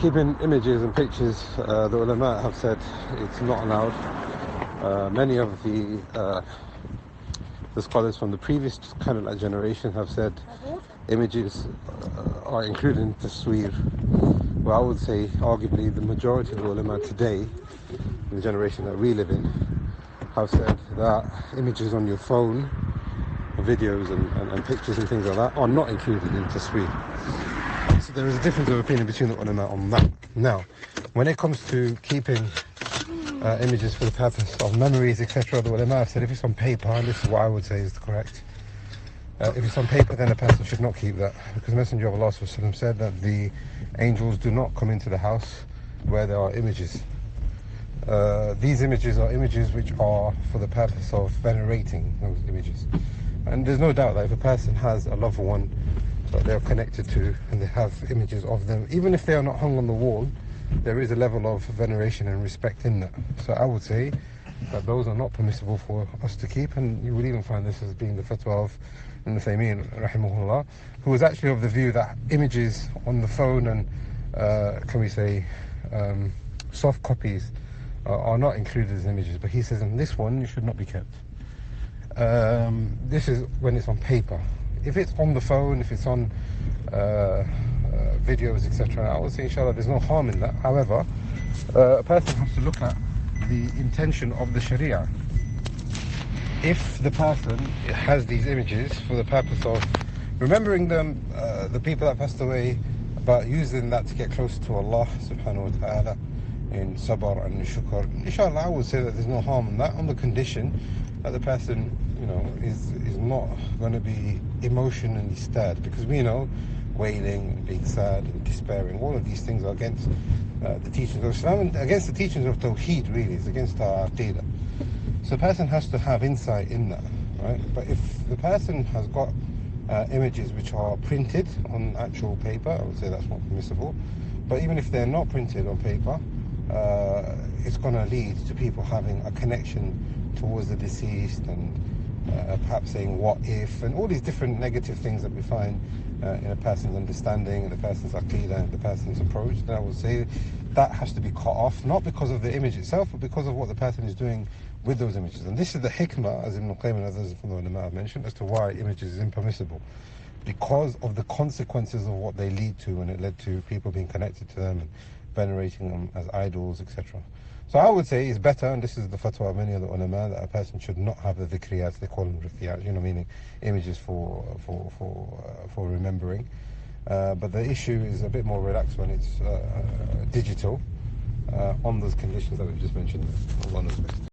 Keeping images and pictures, the ulama have said it's not allowed. Many of the scholars from the previous kind of generation have said images are included in tasweer. Well, I would say arguably the majority of the ulama today, in the generation that we live in, have said that images on your phone, videos and pictures and things like that are not included in tasweer. So there is a difference of opinion between the ulama on that. Now, when it comes to keeping images for the purpose of memories, etc., the ulama have said if it's on paper, and this is what I would say is correct, if it's on paper, then a person should not keep that, because the Messenger of Allah said that the angels do not come into the house where there are images. These images are images which are for the purpose of venerating those images. And there's no doubt that if a person has a loved one that they're connected to and they have images of them, even if they are not hung on the wall, there is a level of veneration and respect in that. So I would say that those are not permissible for us to keep, and you would even find this as being the fatwa of Ibn Taymiyyah rahimahullah, who was actually of the view that images on the phone and can we say soft copies are not included as images, but he says in this one it should not be kept. This is when it's on paper. If it's on the phone, if it's on videos, etc., I would say inshallah there's no harm in that. However, a person has to look at the intention of the Sharia. If the person has these images for the purpose of remembering them, the people that passed away, but using that to get closer to Allah subhanahu wa ta'ala in sabr and shukr, inshallah I would say that there's no harm in that, on the condition that the person, is not going to be emotionally stirred, because we know wailing, being sad and despairing, all of these things are against the teachings of Islam and against the teachings of Tawheed, really. It's against our aqidah. So a person has to have insight in that, right? But if the person has got images which are printed on actual paper, I would say that's not permissible. But even if they're not printed on paper, it's going to lead to people having a connection towards the deceased and perhaps saying what if, and all these different negative things that we find in a person's understanding and the person's aqidah and the person's approach. Then I would say that has to be cut off, not because of the image itself, but because of what the person is doing with those images. And this is the hikmah, as Ibn Qayyim and others from the ulama have mentioned, as to why images is impermissible, because of the consequences of what they lead to, and it led to people being connected to them and venerating them as idols, etc. So I would say it's better, and this is the fatwa of many of the ulama, that a person should not have the dhikriyat, they call them rithiyat, meaning images for remembering. But the issue is a bit more relaxed when it's digital, on those conditions that we've just mentioned. Allah knows best.